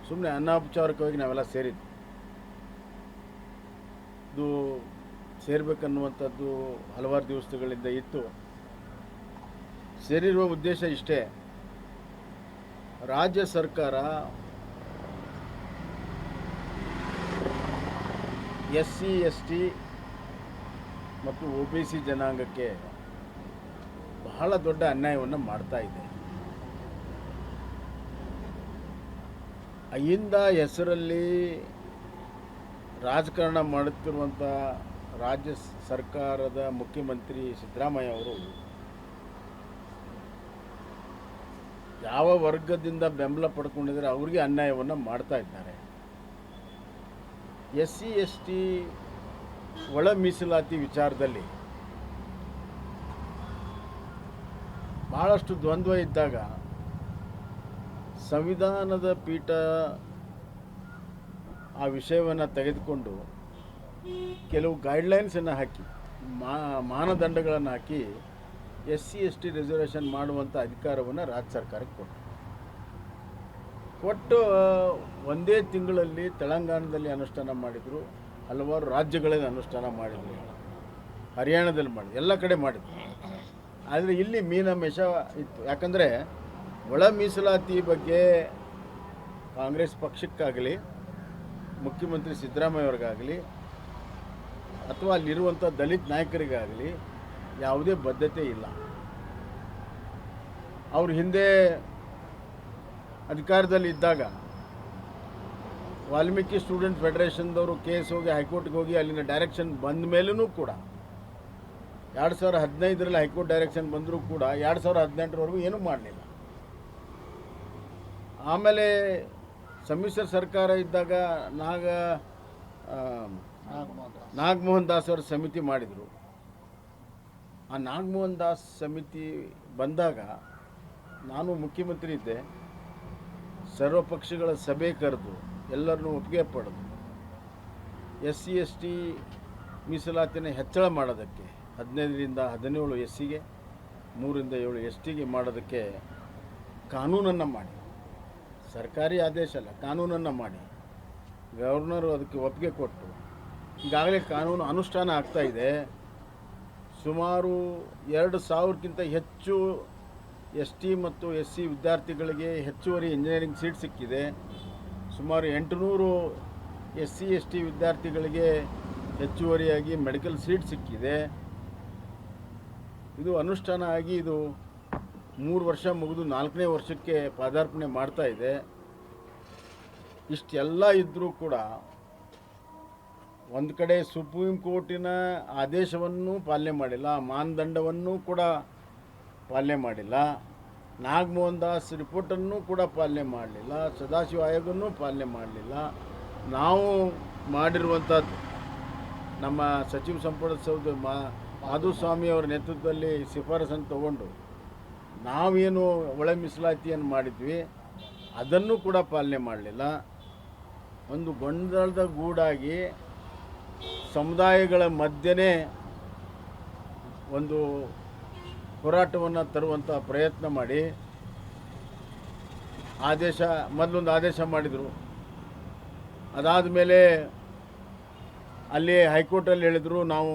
ಸುಮ್ಮನೆ ಅನೌಪಚಾರಿಕವಾಗಿ ನಾವೆಲ್ಲ ಸೇರಿದ್ವಿ. ಇದು ಸೇರಬೇಕನ್ನುವಂಥದ್ದು ಹಲವಾರು ದಿವಸಗಳಿಂದ ಇತ್ತು. ಸೇರಿರುವ ಉದ್ದೇಶ ಇಷ್ಟೇ, ರಾಜ್ಯ ಸರ್ಕಾರ SC ST ಮತ್ತು OBC ಜನಾಂಗಕ್ಕೆ ಬಹಳ ದೊಡ್ಡ ಅನ್ಯಾಯವನ್ನು ಮಾಡ್ತಾ ಇದೆ. ಅಹಿಂದ ಹೆಸರಲ್ಲಿ ರಾಜಕಾರಣ ಮಾಡುತ್ತಿರುವಂಥ ರಾಜ್ಯ ಸರ್ಕಾರದ ಮುಖ್ಯಮಂತ್ರಿ ಸಿದ್ದರಾಮಯ್ಯ ಅವರು ಯಾವ ವರ್ಗದಿಂದ ಬೆಂಬಲ ಪಡ್ಕೊಂಡಿದ್ದಾರೆ ಅವ್ರಿಗೆ ಅನ್ಯಾಯವನ್ನು ಮಾಡ್ತಾ ಇದ್ದಾರೆ. SC ST ಒಳ ಮೀಸಲಾತಿ ವಿಚಾರದಲ್ಲಿ ಭಾಳಷ್ಟು ದ್ವಂದ್ವ ಇದ್ದಾಗ ಸಂವಿಧಾನದ ಪೀಠ ಆ ವಿಷಯವನ್ನು ತೆಗೆದುಕೊಂಡು ಕೆಲವು ಗೈಡ್ಲೈನ್ಸನ್ನು ಹಾಕಿ ಮಾನದಂಡಗಳನ್ನು ಹಾಕಿ SC ST ರಿಸರ್ವೇಷನ್ ಮಾಡುವಂಥ ಅಧಿಕಾರವನ್ನು ರಾಜ್ಯ ಸರ್ಕಾರಕ್ಕೆ ಕೊಟ್ಟು ಒಂದೇ ತಿಂಗಳಲ್ಲಿ ತೆಲಂಗಾಣದಲ್ಲಿ ಅನುಷ್ಠಾನ ಮಾಡಿದರು, ಹಲವಾರು ರಾಜ್ಯಗಳಲ್ಲಿ ಅನುಷ್ಠಾನ ಮಾಡಿದರು, ಹರಿಯಾಣದಲ್ಲಿ ಮಾಡಿದ್ರು, ಎಲ್ಲ ಕಡೆ ಮಾಡಿದ್ರು. ಆದರೆ ಇಲ್ಲಿ ಮೀನಮೇಷ ಇತ್ತು. ಯಾಕಂದರೆ ಒಳ ಮೀಸಲಾತಿ ಬಗ್ಗೆ ಕಾಂಗ್ರೆಸ್ ಪಕ್ಷಕ್ಕಾಗಲಿ ಮುಖ್ಯಮಂತ್ರಿ ಸಿದ್ದರಾಮಯ್ಯವ್ರಿಗಾಗಲಿ ಅಥವಾ ಅಲ್ಲಿರುವಂಥ ದಲಿತ ನಾಯಕರಿಗಾಗಲಿ ಯಾವುದೇ ಬದ್ಧತೆ ಇಲ್ಲ. ಅವ್ರ ಹಿಂದೆ ಅಧಿಕಾರದಲ್ಲಿ ಇದ್ದಾಗ ವಾಲ್ಮೀಕಿ ಸ್ಟೂಡೆಂಟ್ ಫೆಡರೇಷನ್ದವರು ಕೇಸ್ ಹೋಗಿ ಹೈಕೋರ್ಟ್ಗೆ ಹೋಗಿ ಅಲ್ಲಿನ ಡೈರೆಕ್ಷನ್ ಬಂದ ಮೇಲೂ ಕೂಡ 2015ರಲ್ಲಿ ಹೈಕೋರ್ಟ್ ಡೈರೆಕ್ಷನ್ ಬಂದರೂ ಕೂಡ 2018ರವರೆಗೂ ಏನೂ ಮಾಡಲಿಲ್ಲ. ಆಮೇಲೆ ಸಮ್ಮಿಶ್ರ ಸರ್ಕಾರ ಇದ್ದಾಗ ನಾಗಮೋಹನ್ ದಾಸ್ ಅವರ ಸಮಿತಿ ಮಾಡಿದರು. ಆ ನಾಗಮೋಹನ್ ದಾಸ್ ಸಮಿತಿ ಬಂದಾಗ ನಾನು ಮುಖ್ಯಮಂತ್ರಿ ಇದ್ದೆ. ಸರ್ವಪಕ್ಷಗಳ ಸಭೆ ಕರೆದು ಎಲ್ಲರನ್ನೂ ಒಪ್ಪಿಗೆ ಪಡೆದು SC ST ಮೀಸಲಾತಿನ ಹೆಚ್ಚಳ ಮಾಡೋದಕ್ಕೆ 15ರಿಂದ 17 SCಗೆ 3ರಿಂದ 7 STಗೆ ಮಾಡೋದಕ್ಕೆ ಕಾನೂನನ್ನು ಮಾಡಿ, ಸರ್ಕಾರಿ ಆದೇಶ ಅಲ್ಲ, ಕಾನೂನನ್ನು ಮಾಡಿ ಗವರ್ನರು ಅದಕ್ಕೆ ಒಪ್ಪಿಗೆ ಕೊಟ್ಟು ಈಗಾಗಲೇ ಕಾನೂನು ಅನುಷ್ಠಾನ ಆಗ್ತಾ ಇದೆ. ಸುಮಾರು 2000ಕ್ಕಿಂತ ಹೆಚ್ಚು ST ಮತ್ತು SC ವಿದ್ಯಾರ್ಥಿಗಳಿಗೆ ಹೆಚ್ಚುವರಿ ಇಂಜಿನಿಯರಿಂಗ್ ಸೀಟ್ ಸಿಕ್ಕಿದೆ. ಸುಮಾರು 800 SC ST ವಿದ್ಯಾರ್ಥಿಗಳಿಗೆ ಹೆಚ್ಚುವರಿಯಾಗಿ ಮೆಡಿಕಲ್ ಸೀಟ್ ಸಿಕ್ಕಿದೆ. ಇದು ಅನುಷ್ಠಾನ ಆಗಿ ಇದು 3 ವರ್ಷ ಮುಗಿದು 4ನೇ ವರ್ಷಕ್ಕೆ ಪಾದಾರ್ಪಣೆ ಮಾಡ್ತಾ ಇದೆ. ಇಷ್ಟೆಲ್ಲ ಇದ್ದರೂ ಕೂಡ ಒಂದು ಕಡೆ ಸುಪ್ರೀಂ ಕೋರ್ಟಿನ ಆದೇಶವನ್ನು ಪಾಲನೆ ಮಾಡಿಲ್ಲ, ಮಾನದಂಡವನ್ನು ಕೂಡ ಪಾಲನೆ ಮಾಡಿಲ್ಲ, ನಾಗಮೋಹನ್ ದಾಸ್ ರಿಪೋರ್ಟನ್ನು ಕೂಡ ಪಾಲನೆ ಮಾಡಲಿಲ್ಲ, ಸದಾಶಿವ ಆಯೋಗವನ್ನು ಪಾಲನೆ ಮಾಡಲಿಲ್ಲ. ನಾವು ಮಾಡಿರುವಂಥದ್ದು ನಮ್ಮ ಸಚಿವ ಸಂಪುಟ ಸೌಧ ಮಾಧುಸ್ವಾಮಿ ಅವರ ನೇತೃತ್ವದಲ್ಲಿ ಶಿಫಾರಸನ್ನು ತಗೊಂಡು ನಾವೇನು ಒಳ ಮೀಸಲಾತಿಯನ್ನು ಮಾಡಿದ್ವಿ ಅದನ್ನು ಕೂಡ ಪಾಲನೆ ಮಾಡಲಿಲ್ಲ. ಒಂದು ಗೊಂದಲದ ಗೂಡಾಗಿ ಸಮುದಾಯಗಳ ಮಧ್ಯೆ ಒಂದು ಹೋರಾಟವನ್ನು ತರುವಂಥ ಪ್ರಯತ್ನ ಮಾಡಿ ಮೊದಲೊಂದು ಆದೇಶ ಮಾಡಿದರು. ಅದಾದ ಮೇಲೆ ಅಲ್ಲಿ ಹೈಕೋರ್ಟಲ್ಲಿ ಹೇಳಿದರು, ನಾವು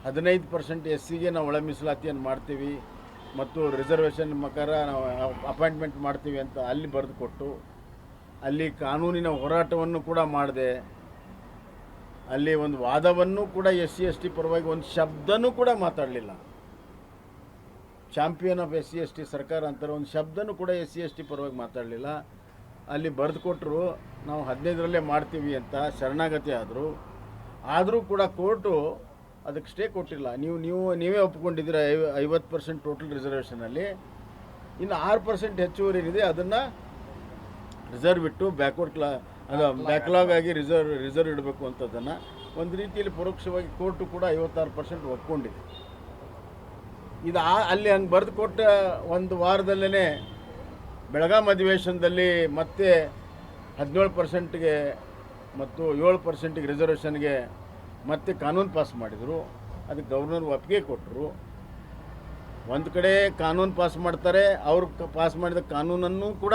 15% SCಗೆ ನಾವು ಒಳ ಮೀಸಲಾತಿಯನ್ನು ಮಾಡ್ತೀವಿ ಮತ್ತು ರಿಸರ್ವೇಷನ್ ಪ್ರಕಾರ ನಾವು ಅಪಾಯಿಂಟ್ಮೆಂಟ್ ಮಾಡ್ತೀವಿ ಅಂತ ಅಲ್ಲಿ ಬರೆದು ಕೊಟ್ಟು, ಅಲ್ಲಿ ಕಾನೂನಿನ ಹೋರಾಟವನ್ನು ಕೂಡ ಮಾಡಿದೆ. ಅಲ್ಲಿ ಒಂದು ವಾದವನ್ನು ಕೂಡ SC ST ಪರವಾಗಿ ಒಂದು ಶಬ್ದನೂ ಕೂಡ ಮಾತಾಡಲಿಲ್ಲ. ಚಾಂಪಿಯನ್ ಆಫ್ SC ST ಸರ್ಕಾರ ಅಂತಾರೆ, ಒಂದು ಶಬ್ದನೂ ಕೂಡ SC ST ಪರವಾಗಿ ಮಾತಾಡಲಿಲ್ಲ. ಅಲ್ಲಿ ಬರೆದು ಕೊಟ್ಟರು, ನಾವು 15ರಲ್ಲೇ ಮಾಡ್ತೀವಿ ಅಂತ ಶರಣಾಗತಿ ಆದರೂ ಕೂಡ ಕೋರ್ಟು ಅದಕ್ಕೆ ಸ್ಟೇ ಕೊಟ್ಟಿಲ್ಲ. ನೀವೇ ಒಪ್ಕೊಂಡಿದ್ದೀರ 50% ಟೋಟಲ್ ರಿಸರ್ವೇಷನಲ್ಲಿ, ಇನ್ನು 6% ಹೆಚ್ಚುವರಿ ಏನಿದೆ ಅದನ್ನು ರಿಸರ್ವ್ ಇಟ್ಟು ಬ್ಯಾಕ್ಲಾಗ್ ಆಗಿ ರಿಸರ್ವ್ ಇಡಬೇಕು ಅಂತದನ್ನು ಒಂದು ರೀತಿಯಲ್ಲಿ ಪರೋಕ್ಷವಾಗಿ ಕೋರ್ಟು ಕೂಡ 56% ಒಪ್ಕೊಂಡಿದೆ. ಇದು ಅಲ್ಲಿ ಹಂಗೆ ಬರೆದು ಕೊಟ್ಟ ಒಂದು ವಾರದಲ್ಲೇ ಬೆಳಗಾಂ ಅಧಿವೇಶನದಲ್ಲಿ ಮತ್ತೆ 17%ಗೆ ಮತ್ತು 7%ಗೆ ರಿಸರ್ವೇಷನ್ಗೆ ಮತ್ತೆ ಕಾನೂನು ಪಾಸ್ ಮಾಡಿದರು. ಅದಕ್ಕೆ ಗವರ್ನರ್ ಒಪ್ಪಿಗೆ ಕೊಟ್ಟರು. ಒಂದು ಕಡೆ ಕಾನೂನು ಪಾಸ್ ಮಾಡ್ತಾರೆ, ಅವರು ಪಾಸ್ ಮಾಡಿದ ಕಾನೂನನ್ನು ಕೂಡ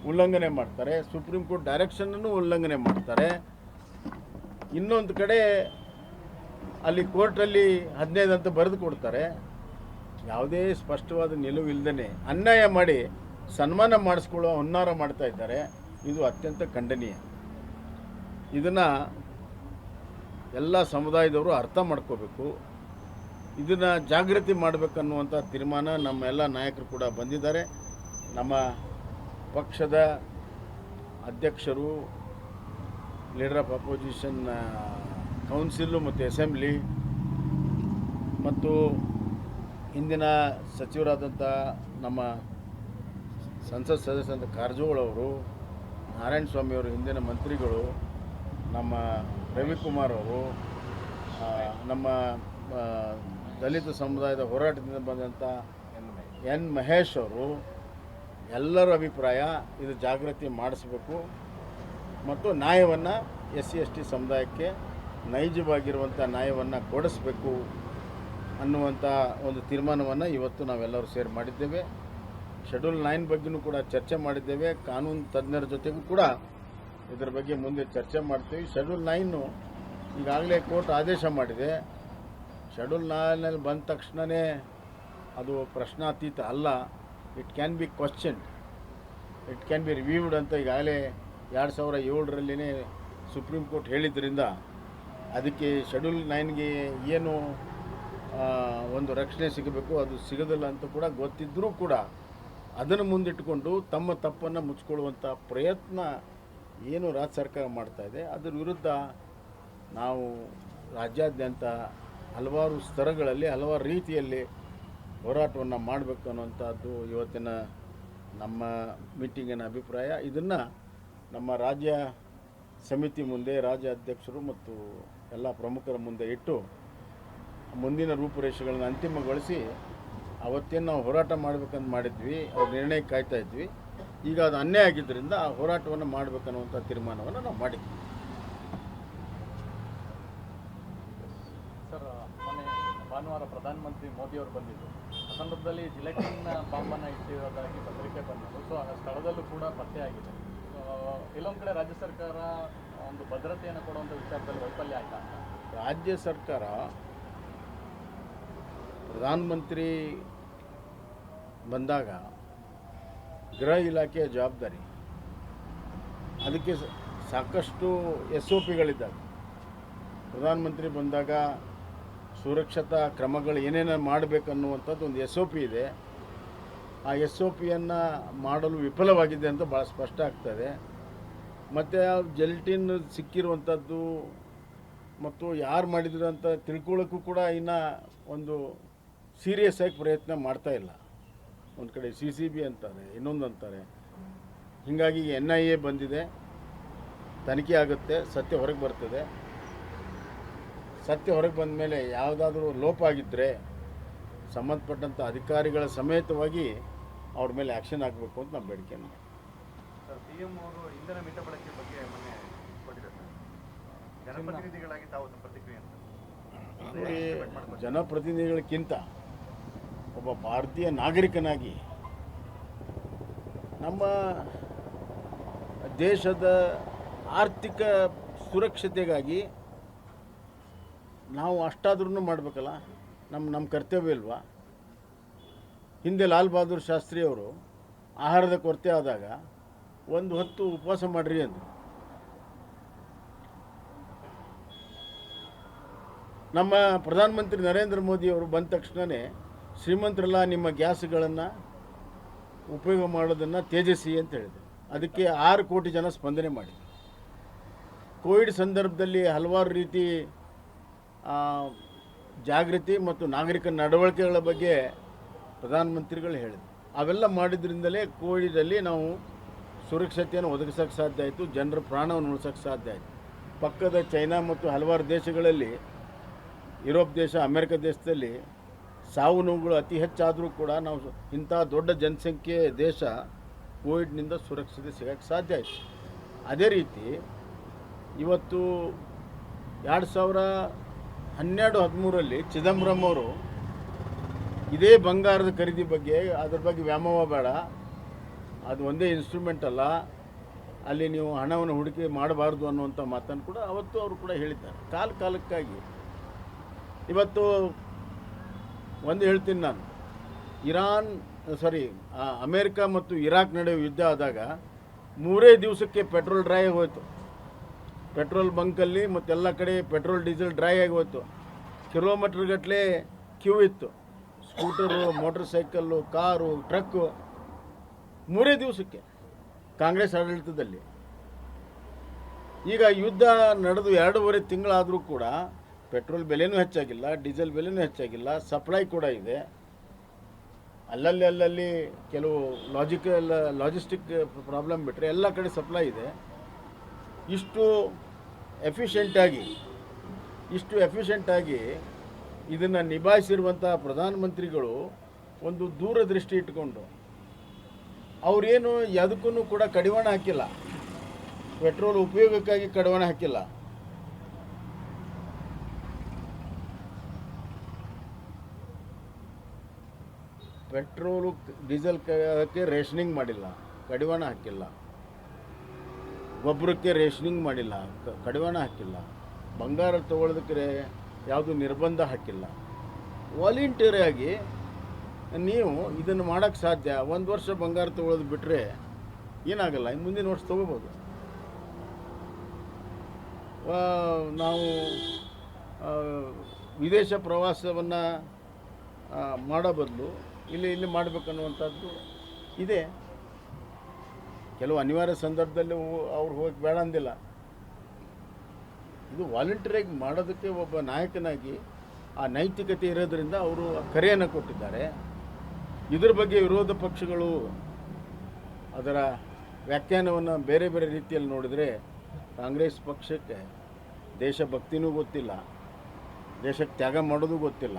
ಉಲ್ಲಂಘನೆ ಮಾಡ್ತಾರೆ, ಸುಪ್ರೀಂ ಕೋರ್ಟ್ ಡೈರೆಕ್ಷನನ್ನು ಉಲ್ಲಂಘನೆ ಮಾಡ್ತಾರೆ. ಇನ್ನೊಂದು ಕಡೆ ಅಲ್ಲಿ ಕೋರ್ಟಲ್ಲಿ 15 ಅಂತ ಬರೆದು ಕೊಡ್ತಾರೆ. ಯಾವುದೇ ಸ್ಪಷ್ಟವಾದ ನಿಲುವು ಇಲ್ಲದೇ ಅನ್ಯಾಯ ಮಾಡಿ ಸನ್ಮಾನ ಮಾಡಿಸ್ಕೊಳ್ಳೋ ಹುನ್ನಾರ ಮಾಡ್ತಾ ಇದ್ದಾರೆ. ಇದು ಅತ್ಯಂತ ಖಂಡನೀಯ. ಇದನ್ನು ಎಲ್ಲ ಸಮುದಾಯದವರು ಅರ್ಥ ಮಾಡ್ಕೋಬೇಕು. ಇದನ್ನು ಜಾಗೃತಿ ಮಾಡಬೇಕನ್ನುವಂಥ ತೀರ್ಮಾನ ನಮ್ಮ ಎಲ್ಲ ನಾಯಕರು ಕೂಡ ಬಂದಿದ್ದಾರೆ. ನಮ್ಮ ಪಕ್ಷದ ಅಧ್ಯಕ್ಷರು, ಲೀಡರ್ ಆಫ್ ಅಪೋಸಿಷನ್ ಕೌನ್ಸಿಲು ಮತ್ತು ಅಸೆಂಬ್ಲಿ ಮತ್ತು ಹಿಂದಿನ ಸಚಿವರಾದಂಥ ನಮ್ಮ ಸಂಸತ್ ಸದಸ್ಯರಾದ ಕಾರಜೋಳ ಅವರು, ನಾರಾಯಣ ಸ್ವಾಮಿಯವರು, ಹಿಂದಿನ ಮಂತ್ರಿಗಳು, ನಮ್ಮ ರವಿಕುಮಾರ್ ಅವರು, ನಮ್ಮ ದಲಿತ ಸಮುದಾಯದ ಹೋರಾಟದಿಂದ ಬಂದಂಥ ಎನ್ ಮಹೇಶ್ ಅವರು, ಎಲ್ಲರ ಅಭಿಪ್ರಾಯ ಇದು ಜಾಗೃತಿ ಮಾಡಿಸಬೇಕು ಮತ್ತು ನ್ಯಾಯವನ್ನು SC/ST ಸಮುದಾಯಕ್ಕೆ ನೈಜವಾಗಿರುವಂಥ ನ್ಯಾಯವನ್ನು ಕೊಡಿಸಬೇಕು ಅನ್ನುವಂಥ ಒಂದು ತೀರ್ಮಾನವನ್ನು ಇವತ್ತು ನಾವೆಲ್ಲರೂ ಸೇರಿ ಮಾಡಿದ್ದೇವೆ. ಶೆಡ್ಯೂಲ್ 9 ಬಗ್ಗೆಯೂ ಕೂಡ ಚರ್ಚೆ ಮಾಡಿದ್ದೇವೆ. ಕಾನೂನು ತಜ್ಞರ ಜೊತೆಗೂ ಕೂಡ ಇದರ ಬಗ್ಗೆ ಮುಂದೆ ಚರ್ಚೆ ಮಾಡ್ತೀವಿ. ಶೆಡ್ಯೂಲ್ 9 ಈಗಾಗಲೇ ಕೋರ್ಟ್ ಆದೇಶ ಮಾಡಿದೆ. ಶೆಡ್ಯೂಲ್ 9ನಲ್ಲಿ ಬಂದ ತಕ್ಷಣವೇ ಅದು ಪ್ರಶ್ನಾತೀತ ಅಲ್ಲ. It can be questioned, it can be reviewed ಅಂತ ಈಗಾಗಲೇ 2007ರಲ್ಲಿನೇ ಸುಪ್ರೀಂ ಕೋರ್ಟ್ ಹೇಳಿದ್ದರಿಂದ ಅದಕ್ಕೆ ಶೆಡ್ಯೂಲ್ 9ಗೆ ಏನು ಒಂದು ರಕ್ಷಣೆ ಸಿಗಬೇಕು ಅದು ಸಿಗೋದಿಲ್ಲ ಅಂತ ಕೂಡ ಗೊತ್ತಿದ್ದರೂ ಕೂಡ ಅದನ್ನು ಮುಂದಿಟ್ಟುಕೊಂಡು ತಮ್ಮ ತಪ್ಪನ್ನು ಮುಚ್ಚಿಕೊಳ್ಳುವಂಥ ಪ್ರಯತ್ನ ಏನು ರಾಜ್ಯ ಸರ್ಕಾರ ಮಾಡ್ತಾಯಿದೆ ಅದರ ವಿರುದ್ಧ ನಾವು ರಾಜ್ಯಾದ್ಯಂತ ಹಲವಾರು ಸ್ತರಗಳಲ್ಲಿ ಹಲವಾರು ರೀತಿಯಲ್ಲಿ ಹೋರಾಟವನ್ನು ಮಾಡಬೇಕು ಅನ್ನುವಂಥದ್ದು ಇವತ್ತಿನ ನಮ್ಮ ಮೀಟಿಂಗಿನ ಅಭಿಪ್ರಾಯ. ಇದನ್ನು ನಮ್ಮ ರಾಜ್ಯ ಸಮಿತಿ ಮುಂದೆ ರಾಜ್ಯ ಅಧ್ಯಕ್ಷರು ಮತ್ತು ಎಲ್ಲ ಪ್ರಮುಖರ ಮುಂದೆ ಇಟ್ಟು ಮುಂದಿನ ರೂಪುರೇಷೆಗಳನ್ನು ಅಂತಿಮಗೊಳಿಸಿ ಅವತ್ತೇನು ನಾವು ಹೋರಾಟ ಮಾಡಬೇಕಂತ ಮಾಡಿದ್ವಿ, ಅವ್ರ ನಿರ್ಣಯ ಕಾಯ್ತಾ ಇದ್ವಿ. ಈಗ ಅದು ಅನ್ಯಾಯ ಆಗಿದ್ದರಿಂದ ಆ ಹೋರಾಟವನ್ನು ಮಾಡಬೇಕನ್ನುವಂಥ ತೀರ್ಮಾನವನ್ನು ನಾವು ಮಾಡಿದ್ವಿ. ಸರ್, ಮೊನ್ನೆ ಭಾನುವಾರ ಪ್ರಧಾನಮಂತ್ರಿ ಮೋದಿ ಅವರು ಬಂದಿದ್ದರು. ಆ ಸಂದರ್ಭದಲ್ಲಿ ಜಿಲೆಟಿನ್ ಬಾಂಬನ್ನು ಇಟ್ಟಿರೋದಾಗಿ ಪತ್ರಿಕೆ ಬಂದಿತ್ತು. ಸೊ ಆ ಸ್ಥಳದಲ್ಲೂ ಕೂಡ ಪತ್ತೆಯಾಗಿದೆ. ಎಲ್ಲೊಂದು ಕಡೆ ರಾಜ್ಯ ಸರ್ಕಾರ ಒಂದು ಭದ್ರತೆಯನ್ನು ಕೊಡುವಂಥ ವಿಚಾರದಲ್ಲಿ ವೈಫಲ್ಯ ಆಯ್ತಾ ಅಂತ. ರಾಜ್ಯ ಸರ್ಕಾರ ಪ್ರಧಾನಮಂತ್ರಿ ಬಂದಾಗ ಗೃಹ ಇಲಾಖೆಯ ಜವಾಬ್ದಾರಿ, ಅದಕ್ಕೆ ಸಾಕಷ್ಟು SOPಗಳಿದ್ದಾವೆ. ಪ್ರಧಾನಮಂತ್ರಿ ಬಂದಾಗ ಸುರಕ್ಷತಾ ಕ್ರಮಗಳು ಏನೇನು ಮಾಡಬೇಕನ್ನುವಂಥದ್ದು ಒಂದು SOP ಇದೆ. ಆ SOPಯನ್ನು ಮಾಡಲು ವಿಫಲವಾಗಿದೆ ಅಂತ ಭಾಳ ಸ್ಪಷ್ಟ ಆಗ್ತದೆ. ಮತ್ತು ಆ ಜೆಲ್ಟಿನ್ ಸಿಕ್ಕಿರುವಂಥದ್ದು ಮತ್ತು ಯಾರು ಮಾಡಿದ್ರು ಅಂತ ತಿಳ್ಕೊಳ್ಳೋಕ್ಕೂ ಕೂಡ ಇನ್ನೂ ಒಂದು ಸೀರಿಯಸ್ ಆಗಿ ಪ್ರಯತ್ನ ಮಾಡ್ತಾಯಿಲ್ಲ. ಒಂದು ಕಡೆ CCB ಅಂತಾರೆ, ಇನ್ನೊಂದು ಅಂತಾರೆ. ಹೀಗಾಗಿ NIA ಬಂದಿದೆ, ತನಿಖೆ ಆಗುತ್ತೆ, ಸತ್ಯ ಹೊರಗೆ ಬರ್ತದೆ. ಸತ್ಯ ಹೊರಗೆ ಬಂದ ಮೇಲೆ ಯಾವುದಾದ್ರೂ ಲೋಪ ಆಗಿದ್ದರೆ ಸಂಬಂಧಪಟ್ಟಂಥ ಅಧಿಕಾರಿಗಳ ಸಮೇತವಾಗಿ ಅವ್ರ ಮೇಲೆ ಆ್ಯಕ್ಷನ್ ಆಗಬೇಕು ಅಂತ ನಮ್ಮ ಬೇಡಿಕೆ. ಸರ್, PM ಅವರು ಇಂಧನ ಮಿತ ಬಳಕೆ ಬಗ್ಗೆ ಮೊನ್ನೆ ಕೊಟ್ಟಿದ್ದಾರೆ. ಜನಪ್ರತಿನಿಧಿಗಳಾಗಿ ತಾವು ತಮ್ಮ ಪ್ರತಿಕ್ರಿಯೆ ನೋಡಿ, ಜನಪ್ರತಿನಿಧಿಗಳಕ್ಕಿಂತ ಒಬ್ಬ ಭಾರತೀಯ ನಾಗರಿಕನಾಗಿ ನಮ್ಮ ದೇಶದ ಆರ್ಥಿಕ ಸುರಕ್ಷತೆಗಾಗಿ ನಾವು ಅಷ್ಟಾದ್ರೂ ಮಾಡಬೇಕಲ್ಲ. ನಮ್ಮ ಕರ್ತವ್ಯ ಇಲ್ವಾ? ಹಿಂದೆ ಲಾಲ್ ಬಹದ್ದೂರ್ ಶಾಸ್ತ್ರಿ ಅವರು ಆಹಾರದ ಕೊರತೆ ಆದಾಗ ಒಂದು ಹೊತ್ತು ಉಪವಾಸ ಮಾಡಿರಿ ಅಂದರು. ನಮ್ಮ ಪ್ರಧಾನಮಂತ್ರಿ ನರೇಂದ್ರ ಮೋದಿ ಅವರು ಬಂದ ತಕ್ಷಣವೇ ಶ್ರೀಮಂತರೆಲ್ಲ ನಿಮ್ಮ ಗ್ಯಾಸ್ಗಳನ್ನು ಉಪಯೋಗ ಮಾಡೋದನ್ನು ತ್ಯಜಿಸಿ ಅಂತ ಹೇಳಿದೆ. ಅದಕ್ಕೆ 6 ಕೋಟಿ ಜನ ಸ್ಪಂದನೆ ಮಾಡಿದರು. ಕೋವಿಡ್ ಸಂದರ್ಭದಲ್ಲಿ ಹಲವಾರು ರೀತಿ ಜಾಗೃತಿ ಮತ್ತು ನಾಗರಿಕ ನಡವಳಿಕೆಗಳ ಬಗ್ಗೆ ಪ್ರಧಾನಮಂತ್ರಿಗಳು ಹೇಳಿದರು. ಅವೆಲ್ಲ ಮಾಡಿದ್ರಿಂದಲೇ ಕೋವಿಡಲ್ಲಿ ನಾವು ಸುರಕ್ಷತೆಯನ್ನು ಒದಗಿಸೋಕ್ಕೆ ಸಾಧ್ಯ ಆಯಿತು, ಜನರ ಪ್ರಾಣವನ್ನು ಉಳಿಸೋಕ್ಕೆ ಸಾಧ್ಯ ಆಯಿತು. ಪಕ್ಕದ ಚೈನಾ ಮತ್ತು ಹಲವಾರು ದೇಶಗಳಲ್ಲಿ, ಯುರೋಪ್ ದೇಶ, ಅಮೆರಿಕ ದೇಶದಲ್ಲಿ ಸಾವು ನೋವುಗಳು ಅತಿ ಹೆಚ್ಚಾದರೂ ಕೂಡ ನಾವು ಇಂಥ ದೊಡ್ಡ ಜನಸಂಖ್ಯೆ ದೇಶ ಕೋವಿಡ್ನಿಂದ ಸುರಕ್ಷತೆ ಸಿಗೋಕ್ಕೆ ಸಾಧ್ಯ ಆಯಿತು. ಅದೇ ರೀತಿ ಇವತ್ತು 2012-13ರಲ್ಲಿ ಚಿದಂಬರಂ ಅವರು ಇದೇ ಬಂಗಾರದ ಖರೀದಿ ಬಗ್ಗೆ, ಅದ್ರ ಬಗ್ಗೆ ವ್ಯಾಮೋಹ ಬೇಡ, ಅದು ಒಂದೇ ಇನ್ಸ್ಟ್ರೂಮೆಂಟ್ ಅಲ್ಲ, ಅಲ್ಲಿ ನೀವು ಹಣವನ್ನು ಹೂಡಿಕೆ ಮಾಡಬಾರ್ದು ಅನ್ನುವಂಥ ಮಾತನ್ನು ಕೂಡ ಅವತ್ತು ಅವರು ಕೂಡ ಹೇಳಿದ್ದಾರೆ. ಕಾಲಕ್ಕಾಗಿ ಇವತ್ತು ಒಂದು ಹೇಳ್ತೀನಿ ನಾನು, ಅಮೇರಿಕ ಮತ್ತು ಇರಾಕ್ ನಡುವೆ ಯುದ್ಧ ಆದಾಗ 3 ದಿವಸಕ್ಕೆ ಪೆಟ್ರೋಲ್ ಡ್ರೈ ಆಗೋಯ್ತು. ಪೆಟ್ರೋಲ್ ಬಂಕಲ್ಲಿ ಮತ್ತೆಲ್ಲ ಕಡೆ ಪೆಟ್ರೋಲ್ ಡೀಸೆಲ್ ಡ್ರೈ ಆಗಿ ಹೋಯ್ತು. ಕಿಲೋಮೀಟ್ರ್ ಗಟ್ಟಲೆ ಕ್ಯೂ ಇತ್ತು. Scooter, motor cycle, car, truck 3 ದಿವಸಕ್ಕೆ ಕಾಂಗ್ರೆಸ್ ಆಡಳಿತದಲ್ಲಿ. ಈಗ ಯುದ್ಧ ನಡೆದು 2.5 ತಿಂಗಳಾದರೂ ಕೂಡ ಪೆಟ್ರೋಲ್ ಬೆಲೆನೂ ಹೆಚ್ಚಾಗಿಲ್ಲ, ಡೀಸೆಲ್ ಬೆಲೆನೂ ಹೆಚ್ಚಾಗಿಲ್ಲ, ಸಪ್ಲೈ ಕೂಡ ಇದೆ. ಅಲ್ಲಲ್ಲಿ ಕೆಲವು ಲಾಜಿಸ್ಟಿಕ್ ಪ್ರಾಬ್ಲಮ್ ಬಿಟ್ಟರೆ ಎಲ್ಲ ಕಡೆ ಸಪ್ಲೈ ಇದೆ. ಇಷ್ಟು ಎಫಿಷಿಯೆಂಟಾಗಿ ಇದನ್ನು ನಿಭಾಯಿಸಿರುವಂಥ ಪ್ರಧಾನಮಂತ್ರಿಗಳು ಒಂದು ದೂರದೃಷ್ಟಿ ಇಟ್ಕೊಂಡು ಅವರೇನು ಯಾವುದಕ್ಕೂ ಕೂಡ ಕಡಿವಾಣ ಹಾಕಿಲ್ಲ. ಪೆಟ್ರೋಲ್ ಉಪಯೋಗಕ್ಕಾಗಿ ಕಡಿವಾಣ ಹಾಕಿಲ್ಲ. ಪೆಟ್ರೋಲು ಡೀಸೆಲ್ಗೆ ರೇಷನಿಂಗ್ ಮಾಡಿಲ್ಲ, ಕಡಿವಾಣ ಹಾಕಿಲ್ಲ. ಗೊಬ್ಬರಕ್ಕೆ ರೇಷನಿಂಗ್ ಮಾಡಿಲ್ಲ, ಕಡಿವಾಣ ಹಾಕಿಲ್ಲ. ಬಂಗಾರ ತಗೊಳ್ಳೋದಕ್ಕೆ ಯಾವುದು ನಿರ್ಬಂಧ ಹಾಕಿಲ್ಲ. ವಾಲಂಟಿಯರಾಗಿ ನೀವು ಇದನ್ನು ಮಾಡೋಕ್ಕೆ ಸಾಧ್ಯ. 1 ವರ್ಷ ಬಂಗಾರ ತಗೊಳ್ಳೋದು ಬಿಟ್ಟರೆ ಏನಾಗಲ್ಲ, ಇನ್ನು ಮುಂದಿನ ವರ್ಷ ತೊಗೋಬೋದು. ನಾವು ವಿದೇಶ ಪ್ರವಾಸವನ್ನು ಮಾಡೋ ಬದಲು ಇಲ್ಲಿ ಮಾಡಬೇಕನ್ನುವಂಥದ್ದು ಇದೆ. ಕೆಲವು ಅನಿವಾರ್ಯ ಸಂದರ್ಭದಲ್ಲಿ ಅವ್ರು ಹೋಗಿ ಬೇಡ ಅಂದಿಲ್ಲ. ಇದು ವಾಲಂಟಿಯರಾಗಿ ಮಾಡೋದಕ್ಕೆ ಒಬ್ಬ ನಾಯಕನಾಗಿ ಆ ನೈತಿಕತೆ ಇರೋದರಿಂದ ಅವರು ಕರೆಯನ್ನು ಕೊಟ್ಟಿದ್ದಾರೆ. ಇದ್ರ ಬಗ್ಗೆ ವಿರೋಧ ಪಕ್ಷಗಳು ಅದರ ವ್ಯಾಖ್ಯಾನವನ್ನು ಬೇರೆ ಬೇರೆ ರೀತಿಯಲ್ಲಿ ನೋಡಿದರೆ ಕಾಂಗ್ರೆಸ್ ಪಕ್ಷಕ್ಕೆ ದೇಶಭಕ್ತಿನೂ ಗೊತ್ತಿಲ್ಲ, ದೇಶಕ್ಕೆ ತ್ಯಾಗ ಮಾಡೋದು ಗೊತ್ತಿಲ್ಲ.